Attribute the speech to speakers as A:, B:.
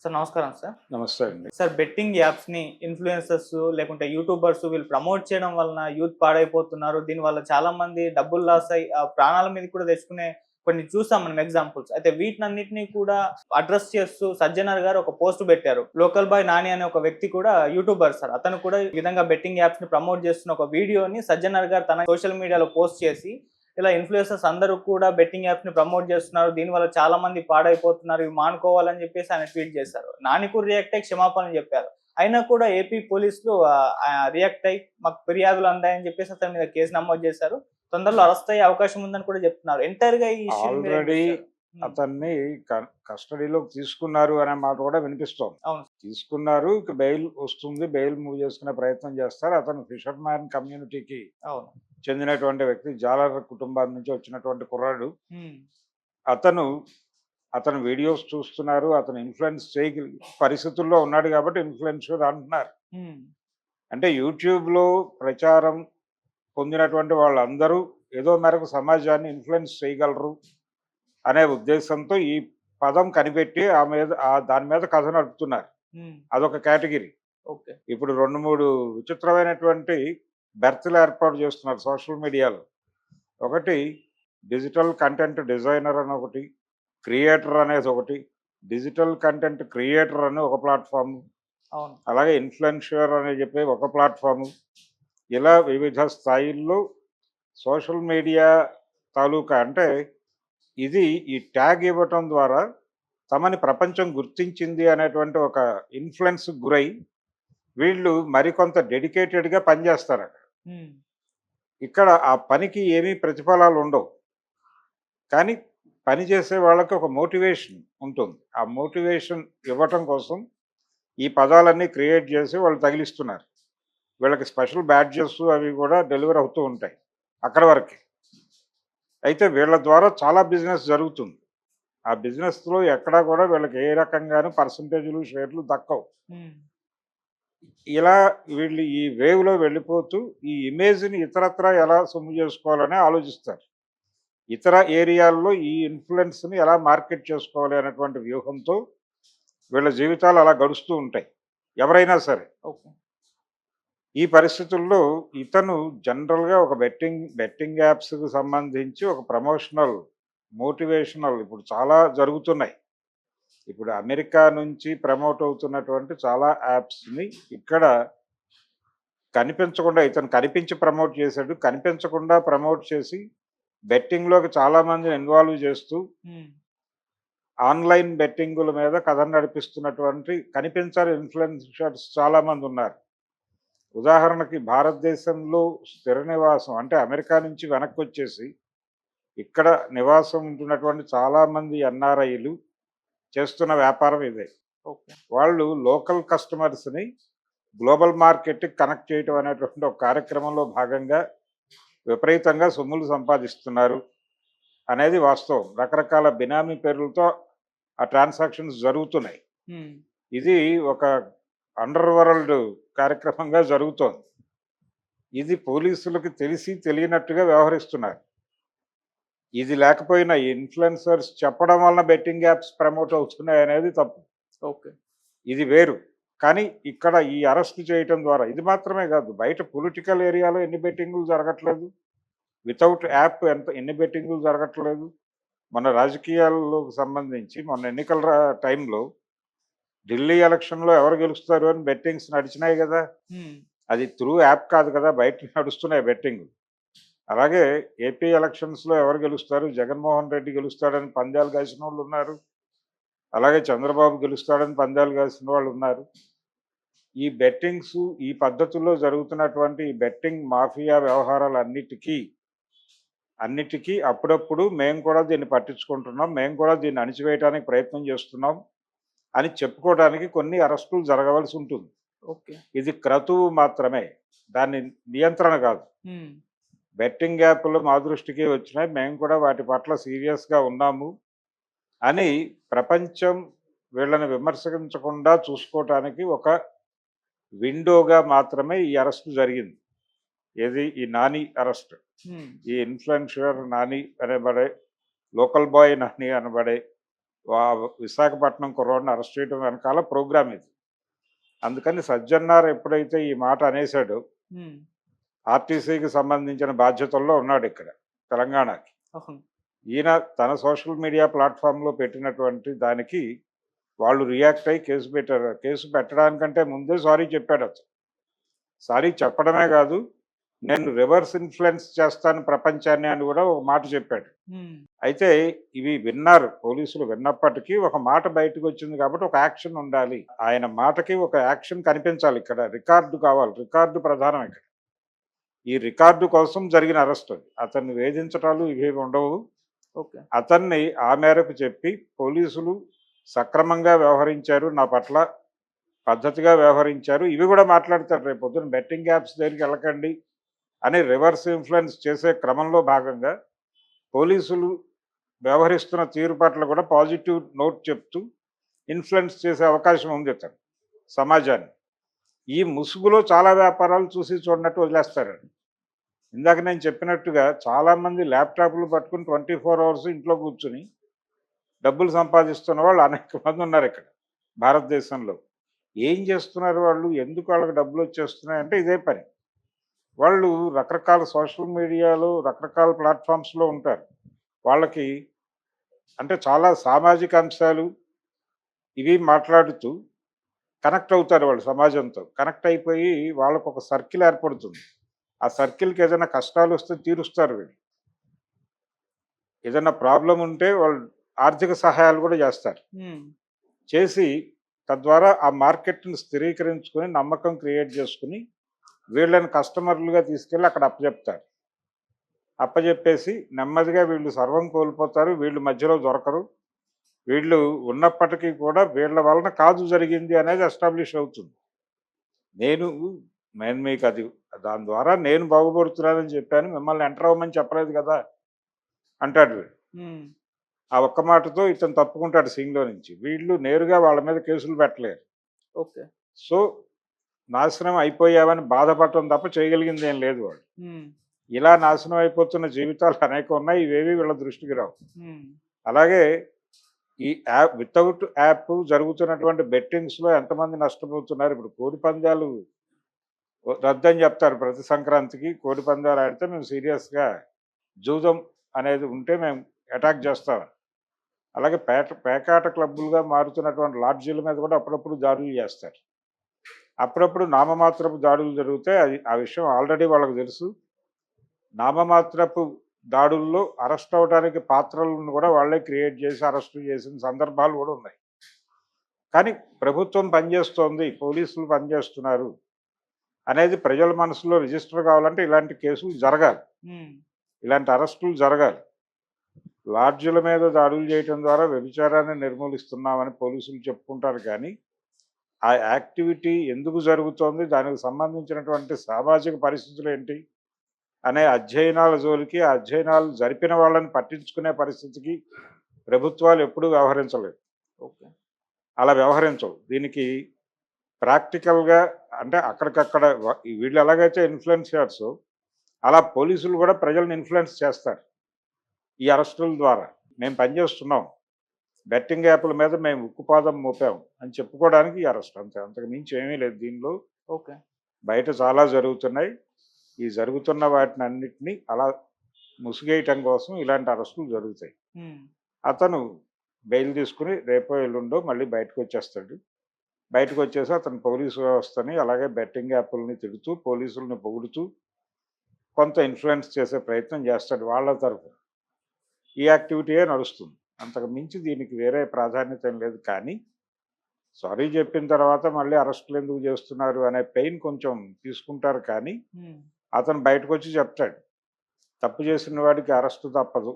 A: Sir నమస్కారం sir.
B: నమస్తే అండి.
A: సార్ బెట్టింగ్ యాప్స్‌ని ఇన్‌ఫ్లుయెన్సర్స్ లేకుంటే యూట్యూబర్స్ వీళ్ళు ప్రమోట్ చేయడం వలన యూత్ పాడైపోతున్నారు. దీనివల్ల చాలా మంది డబ్బులు లాస్ అయ్యి ప్రాణాల మీదకి కూడా తెచ్చుకునే కొన్ని చూసాం మనం ఎగ్జాంపుల్స్. అయితే వీటినన్నిటిని కూడా అడ్రెస్ చేస్తూ సజ్జనర్ గారు ఒక పోస్ట్ పెట్టారు. లోకల్ బాయ్ నాని అనే ఒక వ్యక్తి కూడా యూట్యూబర్ సార్. అతను కూడా ఈ విధంగా బెట్టింగ్ యాప్స్‌ని ప్రమోట్ చేస్తున్న ఒక వీడియోని సజ్జనర్ గారు తన సోషల్ మీడియాలో పోస్ట్ చేసి ఇలా ఇన్‌ఫ్లుయెన్సర్స్ అందరూ కూడా బెట్టింగ్ యాప్స్‌ని ప్రమోట్ చేస్తున్నారు. దీనివల్ల చాలా మంది పాడైపోతున్నారు. ఇవి మానుకోవాలని చెప్పేసి ఆయన ట్వీట్ చేశారు. నాని కూడా రియాక్ట్ అయ్యి క్షమాపణలు చెప్పారు. అయినా కూడా ఏపీ పోలీసులు రియాక్ట్ అయ్యి మాకు ఫిర్యాదులు అందాయని చెప్పేసి అతని మీద కేసు నమోదు చేశారు. తొందరలో అరెస్ట్ అయ్యే అవకాశం ఉందని కూడా చెప్తున్నారు. ఎంటైర్‌గా ఈ ఇష్యూని మీరేం
B: ఆల్రెడీ
A: చూస్తారు?
B: అతన్ని కస్టడీలోకి తీసుకున్నారు అనే మాట కూడా వినిపిస్తోంది.
A: అవును.
B: తీసుకున్నారు. ఇక బెయిల్ వస్తుంది. బెయిల్ మూవ్ చేసుకునే ప్రయత్నం చేస్తారు. అతను ఫిషర్ మ్యాన్ కమ్యూనిటీకి
A: అవును.
B: చెందినటువంటి వ్యక్తి. జాలర్ కుటుంబం నుంచి వచ్చినటువంటి కుర్రాడు.
A: హ్మ్.
B: అతను వీడియోస్ చూస్తున్నారు. అతను ఇన్‌ఫ్లుయెన్స్ పరిస్థితుల్లో ఉన్నాడు కాబట్టి ఇన్‌ఫ్లుయెన్సర్ అంటున్నారు.
A: హ్మ్.
B: అంటే యూట్యూబ్‌లో ప్రచారం పొందినటువంటి వాళ్ళందరూ ఏదో మేరకు సమాజాన్ని ఇన్‌ఫ్లుయెన్స్ చేయగలరు అనే ఉద్దేశంతో ఈ పదం కనిపెట్టి దాని మీద కథ నడుపుతున్నారు.
A: హ్మ్.
B: అదొక కేటగిరీ.
A: ఓకే.
B: ఇప్పుడు 2, 3 విచిత్రమైనటువంటి బెర్త్‌లు ఏర్పాటు చేస్తున్నారు సోషల్ మీడియాలో. ఒకటి డిజిటల్ కంటెంట్ డిజైనర్ అని ఒకటి, క్రియేటర్ అనేది ఒకటి, డిజిటల్ కంటెంట్ క్రియేటర్ అని ఒక ప్లాట్‌ఫార్మ్,
A: అవును.
B: అలాగే ఇన్‌ఫ్లుయెన్సర్ అని చెప్పి ఒక ప్లాట్‌ఫార్మ్. ఇలా వివిధ స్థాయిల్లో సోషల్ మీడియా తాలూకా అంటే ఇది ఈ ట్యాగ్ ఇవ్వటం ద్వారా తమని ప్రపంచం గుర్తించింది అనేటువంటి ఒక ఇన్‌ఫ్లుయెన్స్‌కి గురై వీళ్ళు మరికొంత డెడికేటెడ్‌గా పనిచేస్తారట.
A: హ్మ్.
B: ఇక్కడ ఆ పనికి ఏమీ ప్రతిఫలాలు ఉండవు. కానీ పని చేసే వాళ్ళకి ఒక మోటివేషన్ ఉంటుంది. ఆ మోటివేషన్ ఇవ్వటం కోసం ఈ పదాలన్నీ క్రియేట్ చేసి వాళ్ళు తగిలిస్తున్నారు. వీళ్ళకి స్పెషల్ బ్యాడ్జెస్ అవి కూడా డెలివరీ అవుతూ ఉంటాయి. అక్కడి వరకే. అయితే వీళ్ళ ద్వారా చాలా బిజినెస్ జరుగుతుంది. ఆ బిజినెస్‌లో ఎక్కడా కూడా వీళ్ళకి ఏ రకంగాను పర్సెంటేజ్‌లు, షేర్లు దక్కవు.
A: హ్మ్.
B: ఇలా వీళ్ళు ఈ వేవ్‌లో వెళ్ళిపోతూ ఈ ఇమేజ్‌ని ఇతరత్రా ఎలా సొమ్ము చేసుకోవాలని ఆలోచిస్తారు. ఇతర ఏరియాల్లో ఈ ఇన్‌ఫ్లుయెన్స్‌ని ఎలా మార్కెట్ చేసుకోవాలి అనేటువంటి వ్యూహంతో వీళ్ళ జీవితాలు అలా గడుస్తూ ఉంటాయి. ఎవరైనా సరే.
A: ఓకే.
B: ఈ పరిస్థితుల్లో ఇతను జనరల్‌గా ఒక బెట్టింగ్ యాప్స్‌కి సంబంధించి ఒక ప్రమోషనల్, మోటివేషనల్ ఇప్పుడు చాలా జరుగుతున్నాయి. ఇప్పుడు అమెరికా నుంచి ప్రమోట్ అవుతున్నటువంటి చాలా యాప్స్‌ని ఇక్కడ కనిపించకుండా ఇతను కనిపించి ప్రమోట్ చేశాడు. కనిపించకుండా ప్రమోట్ చేసి బెట్టింగ్‌లోకి చాలామందిని ఇన్వాల్వ్ చేస్తూ
A: హ్మ్.
B: ఆన్‌లైన్ బెట్టింగుల మీద కథ నడిపిస్తున్నటువంటి కనిపించని ఇన్‌ఫ్లుయెన్సర్స్ చాలామంది ఉన్నారు. ఉదాహరణకి భారతదేశంలో స్థిర నివాసం అంటే అమెరికా నుంచి వెనక్కొచ్చేసి ఇక్కడ నివాసం ఉంటున్నటువంటి చాలామంది ఎన్ఆర్ఐలు చేస్తున్న వ్యాపారం ఇదే.
A: ఓకే.
B: వాళ్ళు లోకల్ కస్టమర్స్‌ని గ్లోబల్ మార్కెట్‌కి కనెక్ట్ చేయటం అనేటువంటి ఒక కార్యక్రమంలో భాగంగా విపరీతంగా సొమ్ములు సంపాదిస్తున్నారు అనేది వాస్తవం. రకరకాల బినామీ పేర్లతో ఆ ట్రాన్సాక్షన్స్ జరుగుతున్నాయి.
A: హ్మ్.
B: ఇది ఒక అండర్ వరల్డ్ కార్యక్రమంగా జరుగుతోంది. ఇది పోలీసులకు తెలిసి తెలియనట్టుగా వ్యవహరిస్తున్నారు. ఇది లేకపోయినా ఇన్‌ఫ్లుయెన్సర్స్ చెప్పడం వలన బెట్టింగ్ యాప్స్ ప్రమోట్ అవుతున్నాయనేది తప్పు.
A: ఓకే.
B: ఇది వేరు. కానీ ఇక్కడ ఈ అరెస్ట్ చేయటం ద్వారా ఇది మాత్రమే కాదు. బయట పొలిటికల్ ఏరియాలో ఎన్ని బెట్టింగులు జరగట్లేదు. వితౌట్ యాప్ ఎన్ని బెట్టింగులు జరగట్లేదు. మన రాజకీయాల్లోకి సంబంధించి మొన్న ఎన్నికల టైంలో ఢిల్లీ ఎలక్షన్‌లో ఎవరు గెలుస్తారు అని బెట్టింగ్స్ నడిచినాయి గదా!
A: హ్మ్.
B: అది త్రూ యాప్ కాదు కదా! బయట నడుస్తున్నాయి బెట్టింగులు. అలాగే ఏపీ ఎలక్షన్స్‌లో ఎవరు గెలుస్తారు? జగన్మోహన్ రెడ్డి గెలుస్తాడని పందాలు కాసినోళ్ళున్నారు. అలాగే చంద్రబాబు గెలుస్తాడని పందాలు కాసిన వాళ్ళున్నారు. ఈ బెట్టింగ్స్ ఈ పద్ధతుల్లో జరుగుతున్నటువంటి ఈ బెట్టింగ్ మాఫియా అన్నిటికీ అప్పుడప్పుడు మేము కూడా దీన్ని పట్టించుకుంటున్నాం. మేము కూడా దీన్ని అణిచివేయడానికి ప్రయత్నం చేస్తున్నాం అని చెప్పుకోవడానికి కొన్ని అరెస్టులు జరగవలసి ఉంటుంది.
A: ఓకే.
B: ఇది క్రతువు మాత్రమే. దాన్ని నియంత్రణ కాదు.
A: హ్మ్.
B: బెట్టింగ్ యాప్‌లు మా దృష్టికి వచ్చినాయి. మేము కూడా వాటి పట్ల సీరియస్‌గా ఉన్నాము అని ప్రపంచం వీళ్ళని విమర్శించకుండా చూసుకోవటానికి ఒక విండోగా మాత్రమే ఈ అరెస్ట్ జరిగింది. ఏది ఈ నాని అరెస్ట్.
A: హ్మ్.
B: ఈ ఇన్‌ఫ్లుయెన్సర్ నాని అనబడే లోకల్ బాయ్ నాని అనబడే విశాఖపట్నం కుర్రోడిని అరెస్ట్ చేయడం వెనకాల ప్రోగ్రామ్ ఇది. అందుకని సజ్జన్నార్ ఎప్పుడైతే ఈ మాట అనేసాడో,
A: ఉమ్,
B: ఆర్టీసీకి సంబంధించిన బాధ్యతల్లో ఉన్నాడు ఇక్కడ తెలంగాణకి.
A: అవును.
B: ఈయన తన సోషల్ మీడియా ప్లాట్ఫామ్లో పెట్టినటువంటి దానికి వాళ్ళు రియాక్ట్ అయ్యి కేసు పెట్టారు. కేసు పెట్టడానికంటే ముందే సారీ చెప్పాడు అతను. సారీ చెప్పడమే కాదు, నేను రివర్స్ ఇన్ఫ్లుయెన్స్ చేస్తాను ప్రపంచాన్ని అని కూడా ఒక మాట చెప్పాడు.
A: ఉమ్,
B: అయితే ఇవి విన్నారు, పోలీసులు విన్నప్పటికీ ఒక మాట బయటకు వచ్చింది కాబట్టి ఒక యాక్షన్ ఉండాలి. ఆయన మాటకి ఒక యాక్షన్ కనిపించాలి. ఇక్కడ రికార్డు కావాలి, రికార్డు ప్రధానం ఇక్కడ. ఈ రికార్డు కోసం జరిగిన అరెస్ట్ అది. అతన్ని వేధించటాలు ఇవేవి ఉండవు.
A: ఓకే.
B: అతన్ని ఆ మేరకు చెప్పి పోలీసులు సక్రమంగా వ్యవహరించారు, నా పట్ల పద్ధతిగా వ్యవహరించారు, ఇవి కూడా మాట్లాడతారు. రేపు పొద్దున బెట్టింగ్ యాప్స్ దగ్గరికి వెళ్ళకండి అని రివర్స్ ఇన్ఫ్లుయెన్స్ చేసే క్రమంలో భాగంగా పోలీసులు వ్యవహరిస్తున్న తీరు పట్ల కూడా పాజిటివ్ నోట్ చెప్తూ ఇన్ఫ్లుయెన్స్ చేసే అవకాశం ఉంది అతను సమాజాన్ని. ఈ ముసుగులో చాలా వ్యాపారాలు చూసి చూడనట్టు వదిలేస్తారండి. ఇందాక నేను చెప్పినట్టుగా చాలామంది ల్యాప్టాప్లు పట్టుకుని 24 అవర్స్ ఇంట్లో కూర్చుని డబ్బులు సంపాదిస్తున్న వాళ్ళు అనేక మంది ఉన్నారు ఇక్కడ భారతదేశంలో. ఏం చేస్తున్నారు వాళ్ళు, ఎందుకు వాళ్ళకి డబ్బులు వచ్చేస్తున్నాయంటే ఇదే పని. వాళ్ళు రకరకాల సోషల్ మీడియాలో రకరకాల ప్లాట్ఫామ్స్లో ఉంటారు. వాళ్ళకి అంటే చాలా సామాజిక అంశాలు ఇవి మాట్లాడుతూ కనెక్ట్ అవుతారు. వాళ్ళు సమాజంతో కనెక్ట్ అయిపోయి వాళ్ళకు ఒక సర్కిల్ ఏర్పడుతుంది. ఆ సర్కిల్కి ఏదైనా కష్టాలు వస్తే తీరుస్తారు వీళ్ళు. ఏదైనా ప్రాబ్లం ఉంటే వాళ్ళు ఆర్థిక సహాయాలు కూడా చేస్తారు.
A: ఉమ్,
B: చేసి తద్వారా ఆ మార్కెట్ని స్థిరీకరించుకొని నమ్మకం క్రియేట్ చేసుకుని వీళ్ళని కస్టమర్లుగా తీసుకెళ్ళి అక్కడ అప్పచెప్తారు. అప్పచెప్పేసి నెమ్మదిగా వీళ్ళు సర్వం కోల్పోతారు, వీళ్ళు మధ్యలో దొరకరు. వీళ్ళు ఉన్నప్పటికీ కూడా వీళ్ళ వలన కాదు జరిగింది అనేది ఎస్టాబ్లిష్ అవుతుంది. నేను నేను మీకు అది దాని ద్వారా నేను బాగుపడుతున్నానని చెప్పాను, మిమ్మల్ని ఎంటర్ అవ్వమని చెప్పలేదు కదా అంటాడు వీడు.
A: ఉమ్,
B: ఆ ఒక్క మాటతో ఇతను తప్పుకుంటాడు సీన్లో నుంచి. వీళ్ళు నేరుగా వాళ్ళ మీద కేసులు పెట్టలేరు.
A: ఓకే.
B: సో నాశనం అయిపోయావని బాధపడటం తప్ప చేయగలిగింది ఏం లేదు వాళ్ళు.
A: ఉమ్,
B: ఇలా నాశనం అయిపోతున్న జీవితాలు అనేక ఉన్నాయి, ఇవేవి వీళ్ళ దృష్టికి రావు.
A: ఉమ్,
B: అలాగే ఈ యాప్ వితౌట్ యాప్ జరుగుతున్నటువంటి బెట్టింగ్స్లో ఎంతమంది నష్టపోతున్నారు. ఇప్పుడు కోడి పందాలు రద్దని చెప్తారు ప్రతి సంక్రాంతికి. కోడి పందాలు ఆడితే మేము సీరియస్గా జూదం అనేది ఉంటే మేము అటాక్ చేస్తాం. అలాగే పేకాట క్లబ్బులుగా మారుతున్నటువంటి లాడ్జీల మీద కూడా అప్పుడప్పుడు దాడులు చేస్తారు. అప్పుడప్పుడు నామమాత్రపు దాడులు జరుగుతాయి. అది ఆ విషయం ఆల్రెడీ వాళ్ళకు తెలుసు. నామమాత్రపు దాడుల్లో అరెస్ట్ అవడానికి పాత్రలను కూడా వాళ్ళే క్రియేట్ చేసి అరెస్టు చేసిన సందర్భాలు కూడా ఉన్నాయి. కానీ ప్రభుత్వం పనిచేస్తోంది, పోలీసులు పనిచేస్తున్నారు అనేది ప్రజల మనసులో రిజిస్టర్ కావాలంటే ఇలాంటి కేసులు జరగాలి,
A: ఉమ్,
B: ఇలాంటి అరెస్టులు జరగాలి. లాడ్జీల మీద దాడులు చేయడం ద్వారా వ్యభిచారాన్ని నిర్మూలిస్తున్నామని పోలీసులు చెప్పుకుంటారు, కానీ ఆ యాక్టివిటీ ఎందుకు జరుగుతోంది, దానికి సంబంధించినటువంటి సామాజిక పరిస్థితులు ఏంటి అనే అధ్యయనాల జోలికి, ఆ అధ్యయనాలు జరిపిన వాళ్ళని పట్టించుకునే పరిస్థితికి ప్రభుత్వాలు ఎప్పుడూ వ్యవహరించలేదు.
A: ఓకే.
B: అలా వ్యవహరించవు. దీనికి ప్రాక్టికల్గా అంటే అక్కడికక్కడ వీళ్ళు ఎలాగైతే ఇన్ఫ్లుయెన్సర్స్, అలా పోలీసులు కూడా ప్రజలను ఇన్ఫ్లుయెన్స్ చేస్తారు ఈ అరెస్టుల ద్వారా. మేము పనిచేస్తున్నాం, బెట్టింగ్ యాప్ల మీద మేము ఉక్కుపాదం మోపాం అని చెప్పుకోవడానికి ఈ అరెస్ట్, అంతే, అంతకు మించి ఏమీ లేదు దీనిలో.
A: ఓకే.
B: బయట చాలా జరుగుతున్నాయి. ఈ జరుగుతున్న వాటిని అన్నిటినీ అలా ముసుగేయటం కోసం ఇలాంటి అరెస్టులు జరుగుతాయి.
A: ఉమ్,
B: అతను బెయిల్ తీసుకుని రేపో ఎల్లుండో మళ్ళీ బయటకు వచ్చేస్తాడు. బయటకు వచ్చేసి అతను పోలీసు వ్యవస్థని అలాగే బెట్టింగ్ యాప్లని తిడుతూ, పోలీసులను పొగుడుతూ కొంత ఇన్ఫ్లుయెన్స్ చేసే ప్రయత్నం చేస్తాడు వాళ్ళ తరఫున. ఈ యాక్టివిటీయే నడుస్తుంది, అంతకు మించి దీనికి వేరే ప్రాధాన్యత ఏం లేదు. కానీ సారీ చెప్పిన తర్వాత మళ్ళీ అరెస్టులు ఎందుకు చేస్తున్నారు అనే పెయిన్ కొంచెం తీసుకుంటారు. కానీ
A: ఉమ్,
B: అతను బయటకు వచ్చి చెప్తాడు, తప్పు చేసిన వాడికి అరెస్టు తప్పదు,